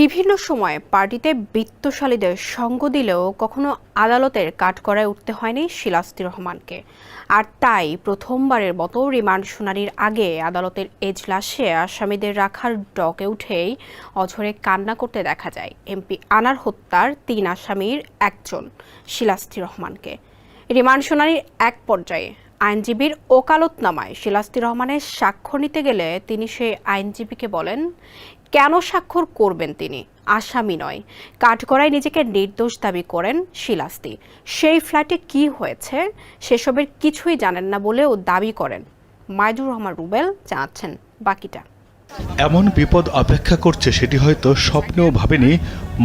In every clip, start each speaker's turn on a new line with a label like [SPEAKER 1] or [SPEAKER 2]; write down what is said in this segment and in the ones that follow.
[SPEAKER 1] বিভিন্ন সময় পার্টিতে বিত্তশালীদের সঙ্গ দিলেও কখনো আদালতের কাঠগড়ায় উঠতে হয়নি শিলাস্তি রহমানকে। আর তাই প্রথমবারের মতো রিমান্ড শুনানির আগে আদালতের এজলাসে আসামিদের রাখার ডকে উঠেই অঝরে কান্না করতে দেখা যায় এমপি আনার হত্যার ৩ আসামির একজন শিলাস্তি রহমানকে। রিমান্ড শুনানির এক পর্যায়ে আইনজীবীর ওকালতনামায় শিলাস্তি রহমানের স্বাক্ষর নিতে গেলে তিনি সেই আইনজীবীকে বলেন, কেন স্বাক্ষর করবেন তিনি? আসামি নয়। কাঠগড়ায় নিজেকে নির্দোষ দাবি করেন শিলাস্তি। সেই ফ্ল্যাটে কি হয়েছে সেসবের কিছুই জানেন না বলেও দাবি করেন। মাইদুর রহমান রুবেল জানাচ্ছেন বাকিটা।
[SPEAKER 2] এমন বিপদ অপেক্ষা করছে সেটি হয়তো স্বপ্নেও ভাবেনি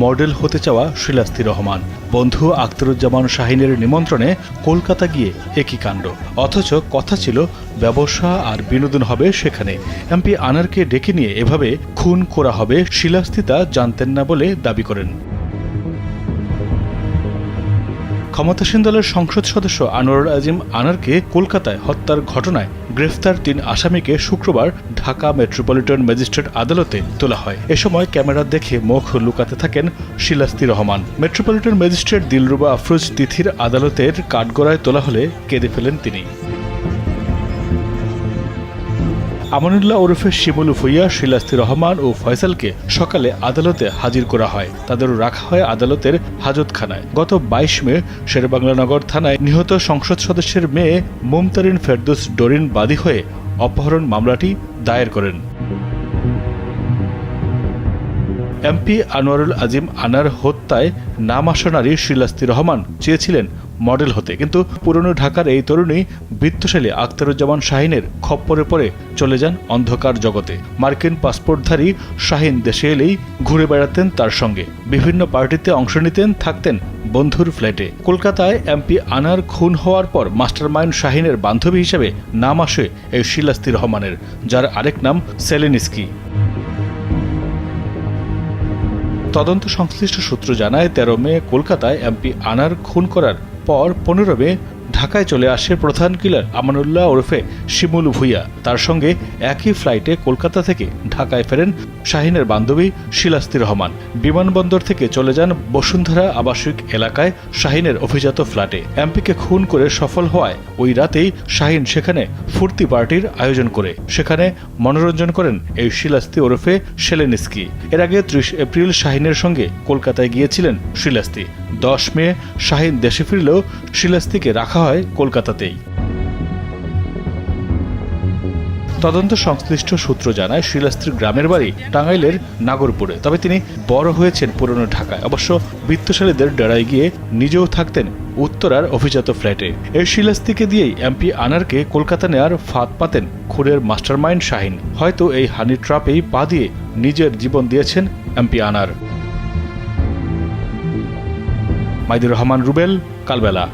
[SPEAKER 2] মডেল হতে চাওয়া শিলাস্তি রহমান। বন্ধু আখতারুজ্জামান শাহিনের নিমন্ত্রণে কলকাতা গিয়ে একই কাণ্ড। অথচ কথা ছিল ব্যবসা আর বিনোদন হবে সেখানে। এমপি আনারকে ডেকে নিয়ে এভাবে খুন করা হবে শিলাস্তি তা জানতেন না বলে দাবি করেন। ক্ষমতাসীন দলের সংসদ সদস্য আনোয়ারুল আজিম আনারকে কলকাতায় হত্যার ঘটনায় গ্রেফতার ৩ আসামিকে শুক্রবার ঢাকা মেট্রোপলিটন ম্যাজিস্ট্রেট আদালতে তোলা হয়। এ সময় ক্যামেরা দেখে মুখ লুকাতে থাকেন শিলাস্তি রহমান। মেট্রোপলিটন ম্যাজিস্ট্রেট দিলরুবা আফরোজ তিথির আদালতের কাঠগড়ায় তোলা হলে কেঁদে ফেলেন তিনি। আমানুল্লাহ ওরফে শিমুল ভুইয়া, শিলাস্তি রহমান ও ফয়সালকে সকালে আদালতে হাজির করা হয়। তাদেরও রাখা হয় আদালতের হাজতখানায়। গত ২২ মে শেরেবাংলানগর থানায় নিহত সংসদ সদস্যের মেয়ে মুমতারিন ফেরদৌস ডরিন বাদী হয়ে অপহরণ মামলাটি দায়ের করেন। এমপি আনোয়ারুল আজিম আনার হত্যায় নাম আসা নারী শিলাস্তি রহমান চেয়েছিলেন মডেল হতে, কিন্তু পুরনো ঢাকার এই তরুণী বিত্তশালী আখতারুজ্জামান শাহিনের খপ্পরে পড়ে চলে যান অন্ধকার জগতে। মার্কিন পাসপোর্টধারী শাহিন দেশে এলেই ঘুরে বেড়াতেন তার সঙ্গে, বিভিন্ন পার্টিতে অংশ নিতেন, থাকতেন বন্ধুর ফ্ল্যাটে। কলকাতায় এমপি আনার খুন হওয়ার পর মাস্টারমাইন্ড শাহিনের বান্ধবী হিসেবে নাম আসে এই শিলাস্তি রহমানের, যার আরেক নাম সেলেনিস্কি। তদন্ত সংশ্লিষ্ট সূত্র জানায় ১৩ মে কলকাতায় এমপি আনার খুন করার পর ১৫ মে ঢাকায় চলে আসে প্রধান কিলার আমানুল্লাহ ওরফে শিমুল ভুইয়া। তার সঙ্গে একই ফ্লাইটে কলকাতা থেকে ঢাকায় ফেরেন শাহিনের বান্ধবী শিলাস্তি রহমান। বিমানবন্দর থেকে চলে যান বসুন্ধরা আবাসিক এলাকায় শাহিনের অভিজাত ফ্ল্যাটে। এমপিকে খুন করে সফল হওয়ায় ওই রাতেই শাহিন সেখানে ফুর্তি পার্টির আয়োজন করে সেখানে মনোরঞ্জন করেন এই শিলাস্তি ওরফে সেলেনিস্কি। এর আগে ৩০ এপ্রিল শাহিনের সঙ্গে কলকাতায় গিয়েছিলেন শিলাস্তি। ১০ মে শাহিন দেশে ফিরলেও শিলাস্তিকে রাখা হয় কলকাতাতেই। তদন্ত সংশ্লিষ্ট সূত্র জানায় শিলাস্তির গ্রামের বাড়ি টাঙ্গাইলের নাগরপুরে, তবে তিনি বড় হয়েছেন পুরনো ঢাকায়। অবশ্য বিত্তশালীদের ডেরায় গিয়ে নিজেও থাকতেন উত্তরার অভিজাত ফ্ল্যাটে। এই শিলাস্তিকে দিয়েই এমপি আনারকে কলকাতা নেয়ার ফাঁদ পাতেন খুনের মাস্টারমাইন্ড শাহিন। হয়তো এই হানি ট্র্যাপেই পা দিয়ে নিজের জীবন দিয়েছেন এমপি আনার। মাইদুর রহমান রুবেল, কালবেলা।